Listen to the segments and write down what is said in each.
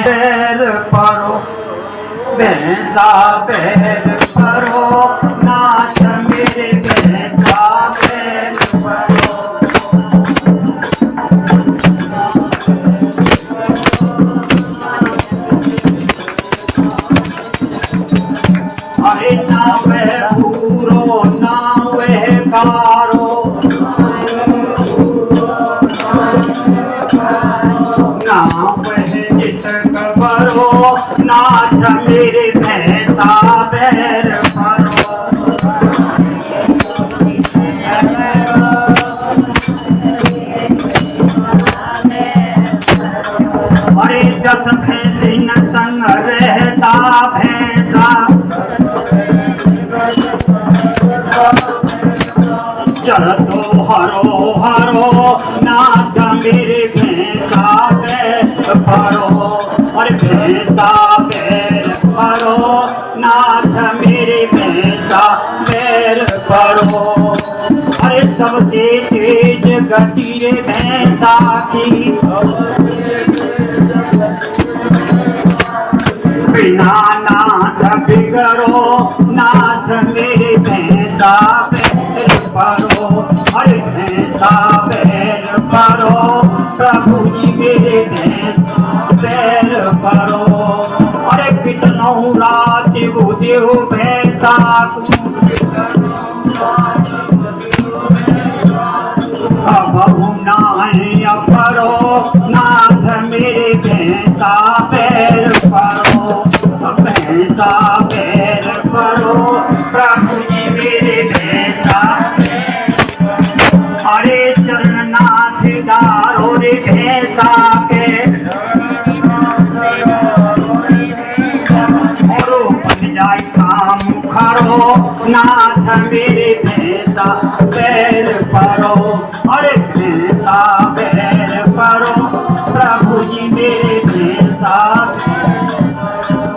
बैर परो, भैंसा बैर परो, नाथ मेरे भैंसा बैर परो। अरे ना वह पूरो ना वह कारो, ना वह जित कबरो, नाथ मेरे भैंसा बैर परो। अरे 10 भैंसे न संग रहता भैंसा, चरतो हरो हरो, नाथ मेरे भैंसा बैर परो। और भैंसा बैर परो, नाथ मेरे भैंसा बैर परो। अरे सबसे तेज गति रे भैंसा की, बिना नाथ बिगड़ो, नाथ मेरे भैंसा बैर परो। अरे भैंसा बैर परो, प्रभु जी मेरे भैंसा बैर परो। अरे कितनों रात वो देव भैंसा बहु नाय परो, नाथ मेरे भैंसा बैर परो। भैंसा बैर परो, प्रभु जी मेरे भैंसा। अरे चरणनाथ दारो रे भैंसा के, और बन जाए काम खरो, नाथ मेरे भैंसा बैर परो। अरे भैंसा बैर परो, प्रभु जी मेरे भैंसा।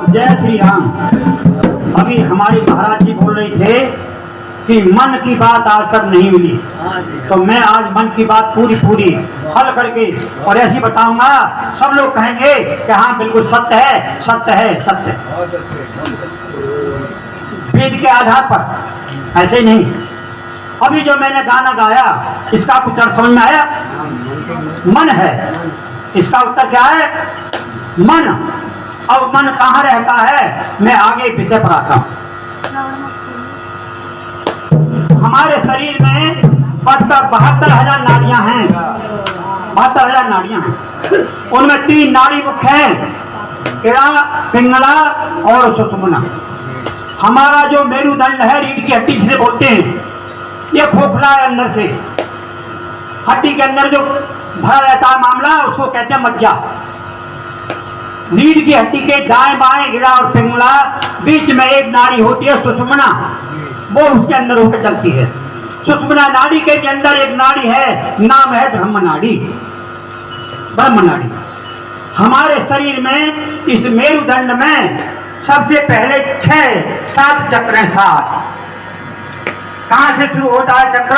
जय श्री राम। अभी हमारे महाराज जी बोल रहे थे कि मन की बात आज तक नहीं मिली, तो मैं आज मन की बात पूरी पूरी हल करके और ऐसी बताऊंगा, सब लोग कहेंगे कि हाँ बिल्कुल सत्य है, सत्य है, सत्य है। वेद के आधार पर, ऐसे ही नहीं। अभी जो मैंने गाना गाया इसका कुछ अर्थ समझ में आया? मन है, इसका उत्तर क्या है? मन। अब मन कहाँ रहता है, मैं आगे विषय पर आता हूँ। हमारे शरीर में 72,000 नाड़ियां हैं, 72,000 नाड़ियां हैं। उनमें 3 नाड़ी मुख्य हैं, इड़ा, पिंगला और सुषुम्ना। हमारा जो मेरुदंड है, रीढ़ की हड्डी जिसे बोलते हैं, ये खोखला है अंदर से। हड्डी के अंदर जो भरा रहता है मामला, उसको कहते हैं मज्जा। रीढ़ की हड्डी के दाएं बाएं इड़ा और पिंगला, बीच में एक नाड़ी होती है सुषुम्ना, वो उसके अंदर होकर चलती है। सुषुम्ना नाड़ी के अंदर एक नाड़ी है, नाम है ब्रह्म नाड़ी। ब्रह्म नाड़ी हमारे शरीर में, इस मेरुदंड में सबसे पहले 6-7 चक्र हैं। 7 कहां से शुरू होता है चक्र?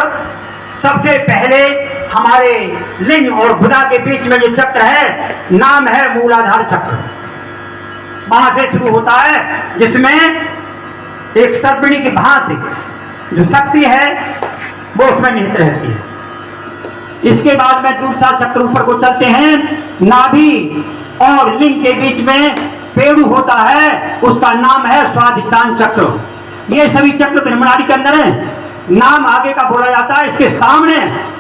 सबसे पहले हमारे लिंग और भुजा के बीच में जो चक्र है, नाम है मूलाधार चक्र। वहां से शुरू होता है, जिसमें एक सर्पिणी की भांति जो शक्ति है वो उसमें निहित रहती है। इसके बाद में दूसरा चक्र ऊपर को चलते हैं, नाभि और लिंग के बीच में पेड़ू होता है, उसका नाम है स्वाधिष्ठान चक्र। ये सभी चक्र ब्रह्मनाड़ी के अंदर है। नाम आगे का बोला जाता है, इसके सामने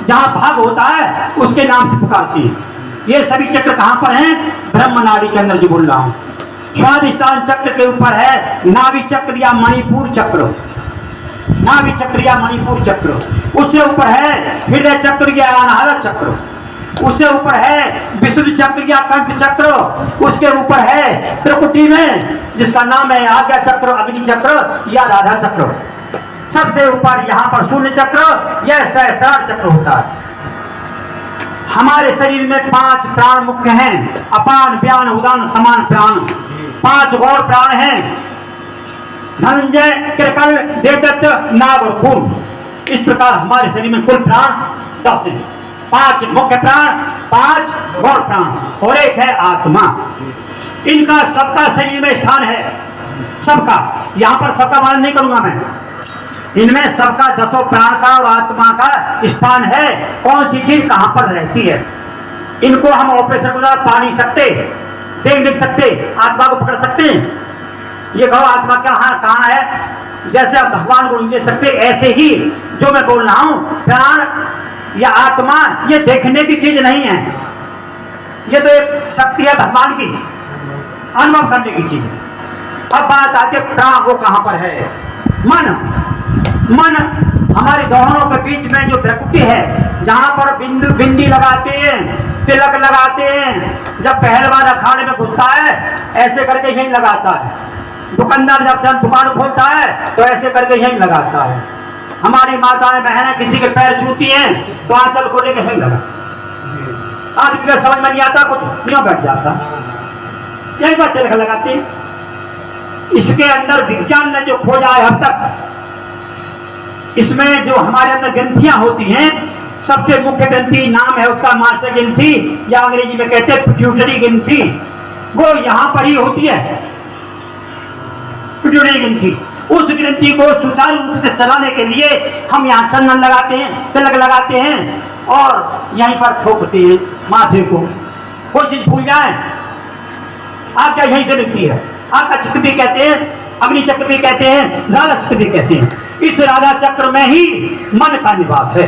जहां भाग होता है उसके नाम से पुकारती है। ये सभी चक्र कहां पर हैं? ब्रह्मनाड़ी के अंदर जो बोल रहा हूं। स्वाधिष्ठान चक्र के ऊपर है नाभि चक्र या मणिपुर चक्र, नाभि चक्र या मणिपुर चक्र। उससे ऊपर है हृदय चक्र या अनाहत चक्र। उससे ऊपर है विशुद्ध चक्र या कंठ चक्र। उसके ऊपर है त्रिकुटी में जिसका नाम है आज्ञा चक्र, अग्नि चक्र या राधा चक्र। सबसे ऊपर यहाँ पर शून्य चक्र, यह सहस्रार चक्र होता है। हमारे शरीर में 5 प्राण मुख्य हैं, अपान, व्यान, उदान, समान प्राण। 5 गौर प्राण हैं, धनंजय, कृकल, देवदत्त, नाग और कूर्म। इस प्रकार हमारे शरीर में कुल प्राण 10 हैं। 5 मुख्य प्राण, 5 गौर प्राण और एक है आत्मा। इनका सबका शरीर में स्थान है, सबका। यहाँ पर सबका वर्णन नहीं करूंगा मैं। इनमें सबका दसों प्राण का और आत्मा का स्थान है। कौन सी चीज कहाँ पर रहती है, इनको हम ऑपरेशन के द्वारा पा नहीं सकते, देख नहीं सकते, आत्मा को पकड़ सकते हैं। ये कहो आत्मा कहाँ है, जैसे आप भगवान को नहीं देख सकते, ऐसे ही जो मैं बोल रहा हूँ प्राण या आत्मा ये देखने की चीज नहीं है, ये तो एक शक्ति है भगवान की, अनुभव करने की चीज है। अब बात आती है प्राण वो कहाँ पर है। मन हमारे दोनों के बीच में जो प्रकृति है, जहाँ पर बिंदी लगाते हैं, तिलक लगाते हैं, जब पहलवान अखाड़े में घुसता है ऐसे करके यहीं लगाता है, दुकानदार जब दुकान खोलता है तो ऐसे करके यहीं लगाता है। हमारी माताएं बहनें किसी के पैर छूती हैं तो आंचल को लेकर यहीं लगा, आज समझ में नहीं आता, कुछ क्यों बैठ जाता, यही बात तिलक लगाते हैं। इसके अंदर विज्ञान ने जो खोजा है अब तक, इसमें जो हमारे अंदर ग्रंथियां होती हैं, सबसे मुख्य ग्रंथि नाम है उसका मास्टर ग्रंथि, या अंग्रेजी में कहते हैं पिट्यूटरी ग्रंथि, वो यहाँ पर ही होती है। पिट्यूटरी ग्रंथि, उस ग्रंथि को सुचारू रूप से चलाने के लिए हम यहाँ चंदन लगाते हैं, तिलक लगाते हैं और यहीं पर ठोकते हैं माथे को। कोई चीज भूल जाए आज्ञा यहीं से मिलती है। आका चक्र भी कहते हैं, अग्नि चक्र भी कहते हैं, राधा चक्र भी कहते हैं। इस राधा चक्र में ही मन का निवास है,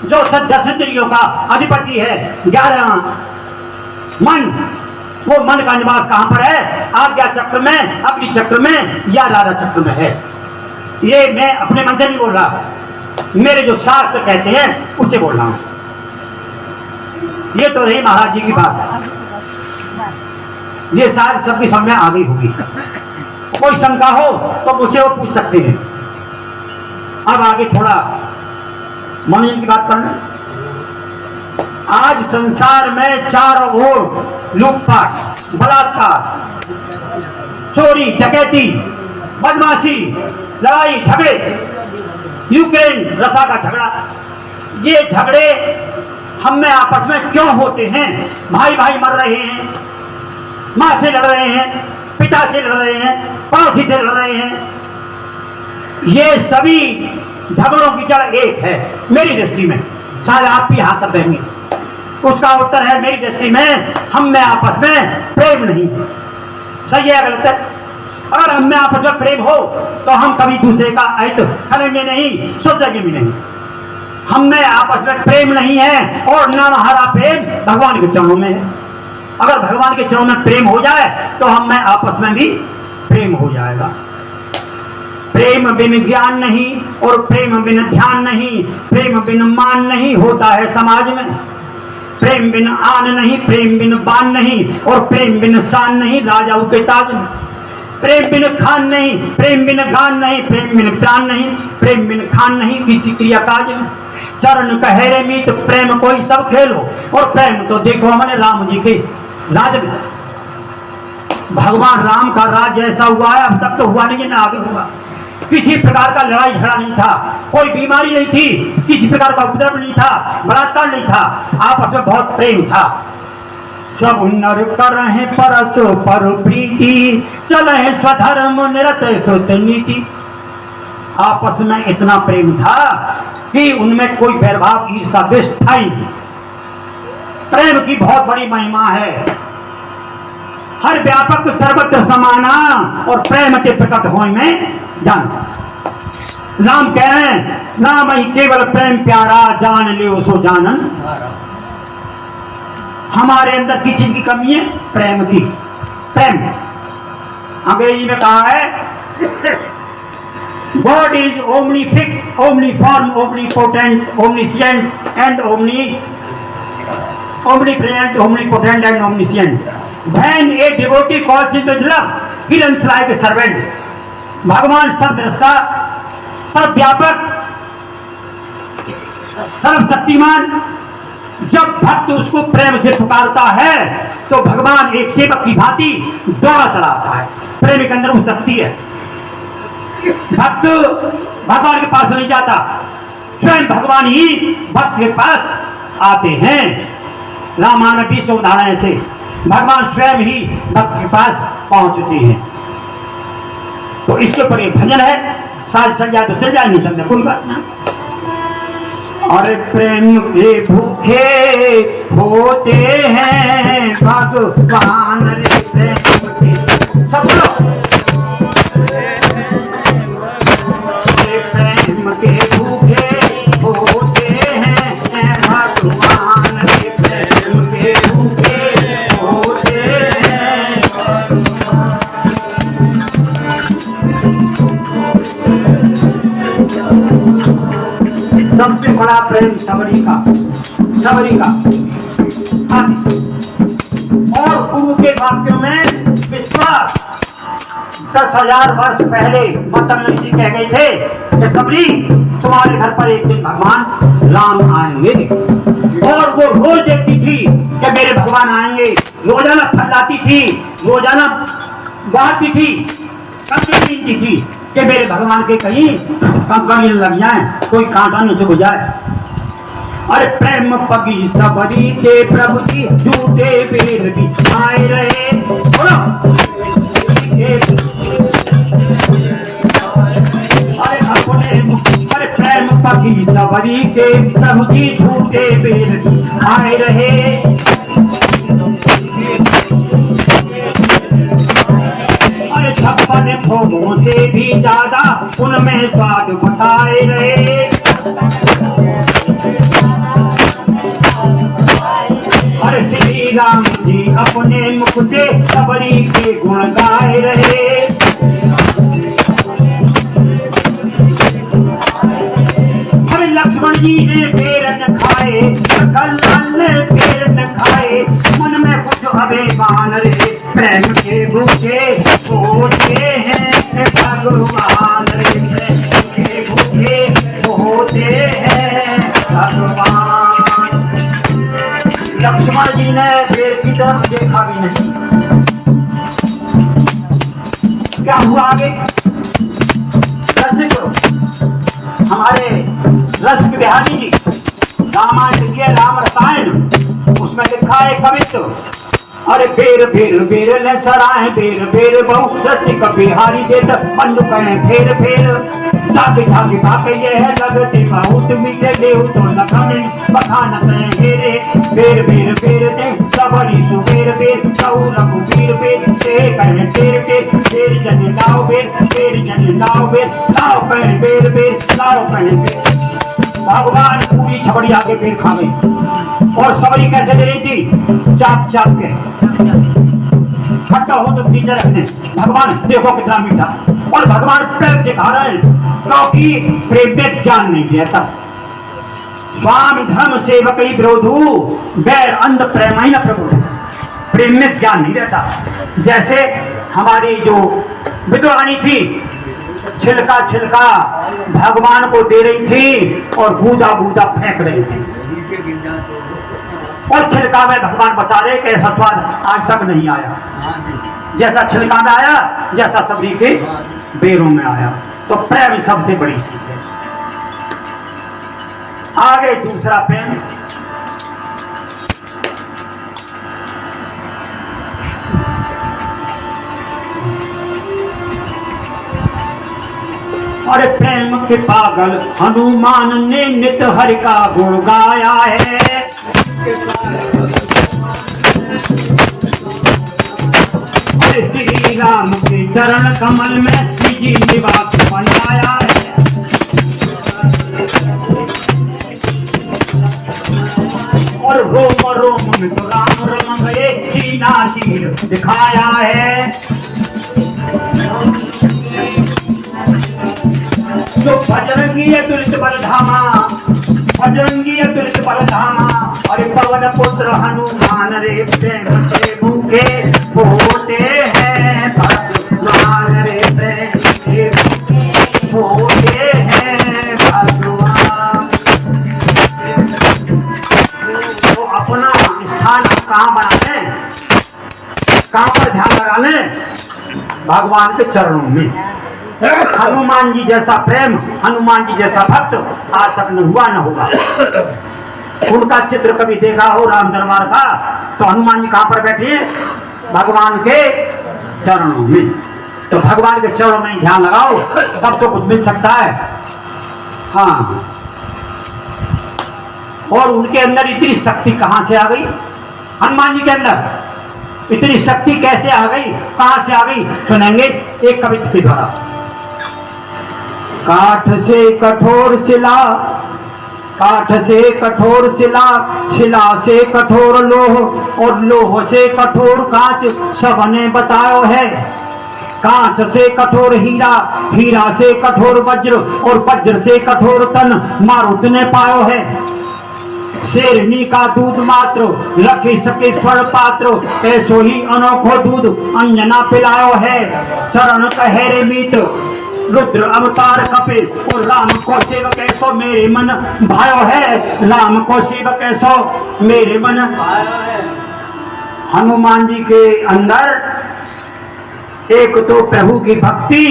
जो 10 इंद्रियों का अधिपति है। 11 मन, वो मन का निवास कहाँ पर है? आज्ञा चक्र में, अग्नि चक्र में या राधा चक्र में है। ये मैं अपने मन से नहीं बोल रहा, मेरे जो शास्त्र कहते हैं उसे बोल रहा हूं। ये तो रही महाराज जी की बात, ये शायद सबकी समझ में आ गई होगी। कोई शंका हो तो मुझे वो पूछ सकते हैं। अब आगे थोड़ा मनोरंजन की बात करना। आज संसार में चारों ओर लूटपाट, बलात्कार, चोरी, डकैती, बदमाशी, लड़ाई झगड़े, यूक्रेन रसा का झगड़ा, ये झगड़े हम में आपस में क्यों होते हैं? भाई भाई मर रहे हैं, माँ से लड़ रहे हैं, पिता से लड़ रहे हैं, पड़ोसी से लड़ रहे हैं। ये सभी झगड़ों की जड़ एक है मेरी दृष्टि में। शायद आप भी हाँ कर देंगे। उसका उत्तर है मेरी दृष्टि में हम में आपस में प्रेम नहीं। सही है गलत है? अगर हम में आपस में प्रेम हो तो हम कभी दूसरे का अहित करेंगे नहीं, सोचेंगे भी नहीं। हम में आपस में प्रेम नहीं है और न हमारा प्रेम भगवान के चरणों में है। अगर भगवान के चरणों में प्रेम हो जाए तो हम में आपस में भी प्रेम हो जाएगा। प्रेम बिन ज्ञान नहीं और प्रेम बिन ध्यान नहीं, प्रेम बिन मान नहीं होता है समाज में। प्रेम बिन आन नहीं, प्रेम बिन बान नहीं और प्रेम बिन शान नहीं राजाओं के ताज में। प्रेम बिन खान नहीं, प्रेम बिन गान नहीं, प्रेम बिन प्राण नहीं, प्रेम बिन खान नहीं किसी क्रिया काज में। चरण कहेरे मीत प्रेम कोई सब खेलो, और प्रेम तो देखो हमने राम जी के राज में। भगवान राम का राज जैसा हुआ है अब तक तो हुआ नहीं है, ना आगे हुआ। किसी प्रकार का लड़ाई झगड़ा नहीं था, कोई बीमारी नहीं थी, किसी प्रकार का उपद्रव नहीं था, बलात्कार नहीं था, आपस में बहुत प्रेम था। सब नर करहे परसो पर प्रीति, चले स्वधर्म निरत सुत नीति। आपस में इतना प्रेम था कि उनमें कोई वैरभाव ईर्षा द्वेष था ही नहीं। प्रेम की बहुत बड़ी महिमा है, हर व्यापक सर्वत्र समाना और प्रेम के प्रकट होने में जान। राम कह रहे हैं नाम ही केवल प्रेम प्यारा, जान लियो सो जानन। हमारे अंदर किस चीज की कमी है? प्रेम की। प्रेम अंग्रेजी में कहा है God is omnific, omniform, omnipotent, omniscient and omnipresent, omnipotent and omniscient. When a devotee calls him with love, he runs like a servant. भगवान सर्वद्रष्टा, सर्वव्यापक, सर्वशक्तिमान, जब भक्त उसको प्रेम से पुकारता है तो भगवान एक सेवक की भांति दौड़ा चलाता है। प्रेम के अंदर वो शक्ति है। भक्त भगवान के पास नहीं जाता, स्वयं भगवान ही भक्त के पास आते हैं। रामायण 20 उदाहरण ऐसे भगवान स्वयं ही भक्त के पास पहुंचते हैं। तो इसके ऊपर एक भजन है, साज चल जाए तो चल जाए, नहीं चलने कोई बात नहीं। और प्रेम के भूखे होते हैं भगवान रे, प्रेम के सब लोग प्रेम के भूखे होते हैं भगवान रे, प्रेम के भूखे होते हैं। सबसे बड़ा प्रेम सबरी का और गुरु के वाक्यों में विश्वास। 10,000 वर्ष पहले मतंग ऋषि कह गए थे कि सबरी तुम्हारे घर पर एक दिन भगवान राम आएंगे, और वो रोज देखती थी कि मेरे भगवान आएंगे, रोजाना फैलाती थी, रोजाना गाती थी, कीमती थी कि मेरे भगवान के कहीं कंकड़ी लग जाए, कोई कांटा न चुभ जाए। अरे प्रेम पगी सबरी के प्रभु जी झूठे बेर भी आए रहे, बोलो अरे अपने अरे प्रेम पगी सबरी के प्रभु जी झूठे बेर भी आए रहे। अरे 56 भोगों से भी ज्यादा उनमें स्वाद बताए रहे। अरे श्री राम जी अपने मुख से सबरी के गुण गाए रहे। अरे लक्ष्मण जी ने पेड़ न खाए, कल्याण ने पेड़ न खाए, मन में कुछ अभिमान रे, प्रेम के भूखे होते हैं भगवान रे, प्रेम के भूखे होते हैं भगवान। लक्ष्मण जी ने पेड़ की तरफ देखा भी नहीं, क्या हुआ आगे? हमारे रसिक बिहारी जी रामायण के राम रसायन उसमें लिखा है कवित्व। अरे बेर बेर बेर ले सराय बेर बेर बहु रसिक बिहारी दे मंडू कहे फेर फेर जाके जाके भागे ये है लगते बहुत मीठे देव तो नखने बखान कहे हेरे बेर बेर बेर दे सबरी सु बेर बेर कहू रघु बीर बेर ते कहे तेर बेर बेर जन लाओ बेर जन लाओ कहे बेर बेर लाओ कहे बेर। भगवान पूरी छबड़ी आके पेड़ खा गई, और सबरी कैसे दे रही थी? चाप चाप के खट्टा हो तो पीछे रखने, भगवान देखो कितना मीठा, और भगवान प्रेम से खा रहे हैं क्योंकि प्रेम में ज्ञान नहीं दिया था। स्वामी धर्म सेवक ही विरोधु बैर अंध प्रेम न प्रभु, प्रेम में ज्ञान नहीं रहता। जैसे हमारी जो विद्वानी थी छिलका छिलका भगवान को दे रही थी और बूंदा बूंदा फेंक रही थी, और छिलका में भगवान बता रहे कि ऐसा स्वाद आज तक नहीं आया जैसा छिलका में आया, जैसा सबरी के बेरों में आया। तो प्रेम सबसे बड़ी चीज है। आगे दूसरा प्रेम, और प्रेम के पागल हनुमान ने नित हरि का गुण गाया है। श्री राम के चरण कमल में निजी निवास बनाया है। और रोम रोम में तो राम रम गए सीना चीर दिखाया है। जो बजरंगी है तुलित बलधामा, बजरंगी है तुलित बलधामा, अरे पवन पुत्र हनुमान रे प्रेम के भूखे होते हैं भगवान रे, प्रेम के होते हैं भगवान। तो अपना स्थान कहाँ बना लें, कहाँ पर ध्यान लगा लें? भगवान के चरणों में। हनुमान जी जैसा प्रेम, हनुमान जी जैसा भक्त आज तक न हुआ न होगा। उनका चित्र कभी देखा हो राम दरबार का, तो हनुमान जी कहाँ पर बैठे? भगवान के चरणों में। तो भगवान के चरणों में ध्यान लगाओ, तब तो कुछ मिल सकता है। हाँ, और उनके अंदर इतनी शक्ति कहाँ से आ गई? हनुमान जी के अंदर इतनी शक्ति कैसे आ गई, कहाँ से आ गई? सुनेंगे एक कविता के द्वारा। काठ से कठोर शिला, काठ से कठोर शिला, शिला से कठोर लोह, और लोह से कठोर कांच, सबने बतायो है। कांच से कठोर हीरा, हीरा से कठोर वज्र, और वज्र से कठोर तन मारुत ने पायो है। शेरनी का दूध मात्र, रखी सके स्वर पात्र, ऐसो ही अनोखो दूध अंजना पिलायो है। चरण कहे रे मित्र, रुद्र अवतार कपे, और राम को सेवक ऐसो मेरे मन भायो है। राम को सेवक ऐसो मेरे मन। हनुमान जी के अंदर एक तो प्रभु की भक्ति,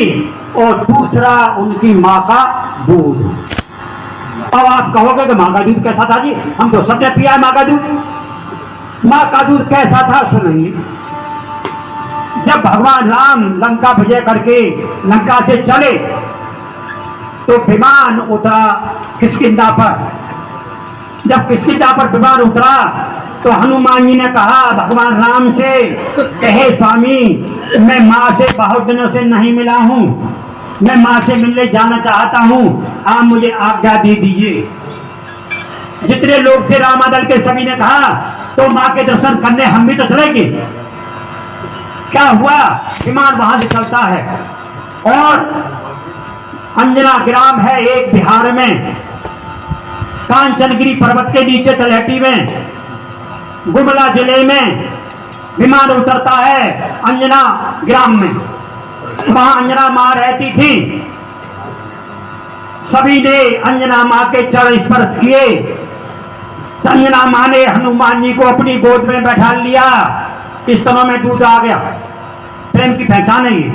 और दूसरा उनकी माँ का दूध। अब आप कहोगे कि माँ का दूध कैसा था जी? हम तो सबने पिया है माँ का दूध। माँ का दूध कैसा था सुनेंगे। जब भगवान राम लंका विजय करके लंका से चले, तो विमान उतरा किष्किंधा पर। जब किष्किंधा पर विमान उतरा, तो हनुमान जी ने कहा भगवान राम से, कहे स्वामी, मैं माँ से बहुत दिनों से नहीं मिला हूँ, मैं माँ से मिलने जाना चाहता हूँ, आप मुझे आज्ञा दे दीजिए। जितने लोग थे रामादल के, सभी ने कहा तो माँ के दर्शन करने हम भी तो चलेंगे। क्या हुआ? विमान वहां से चलता है, और अंजना ग्राम है एक बिहार में, कांचनगिरी पर्वत के नीचे तलहटी में, गुमला जिले में विमान उतरता है अंजना ग्राम में। वहां अंजना माँ रहती थी। सभी ने अंजना माँ के चरण स्पर्श किए। अंजना माँ ने हनुमान जी को अपनी गोद में बैठा लिया। इस तरह में दूध आ गया। प्रेम की पहचान है ये।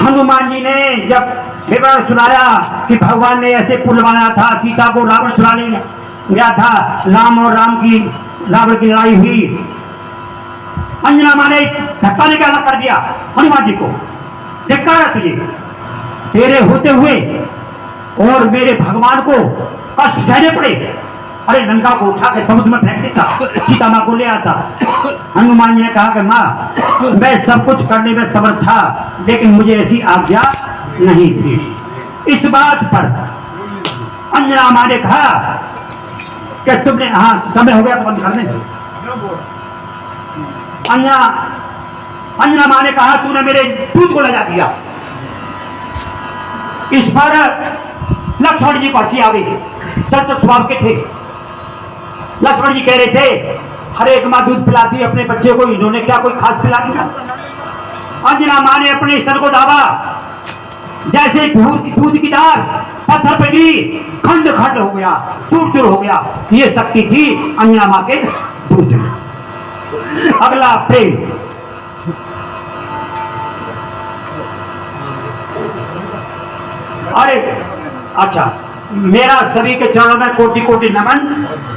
हनुमान जी ने जब विवरण सुनाया कि भगवान ने ऐसे पुल बनाया था, सीता को रावण छुड़ाने गया था, राम और रावण की लड़ाई हुई। अंजना माँ ने धक्का निकाला कर दिया हनुमान जी को, धिक्कार है तुझे, तेरे होते हुए और मेरे भगवान को कष्ट सहने पड़े। अरे लंका को उठा के समुद्र में फेंक देता, सीता माँ को ले आता। हनुमान जी ने कहा कि माँ, मैं सब कुछ करने में समर्थ था, लेकिन मुझे ऐसी आज्ञा नहीं थी। इस बात पर अंजना माँ ने कहा कि तुमने, हाँ समय हो गया तो बंद करने। अंजना माँ ने कहा तूने मेरे दूध को लगा दिया। इस पर लक्ष्मण जी को हंसी आ गई। सत्य स्वभाव के थे लक्ष्मण जी, कह रहे थे हर एक माँ दूध पिलाती अपने बच्चे को, इन्होंने क्या कोई खास पिला दिया? अंजना माँ ने अपने स्तर को दाबा, जैसे दूध की दाल पत्थर पे गिरी, खंड खंड हो गया, चूर चूर हो गया। ये शक्ति थी अंजना माँ के दूध में। अगला प्रेम। अरे अच्छा, मेरा सभी के चरणों में कोटि कोटि नमन।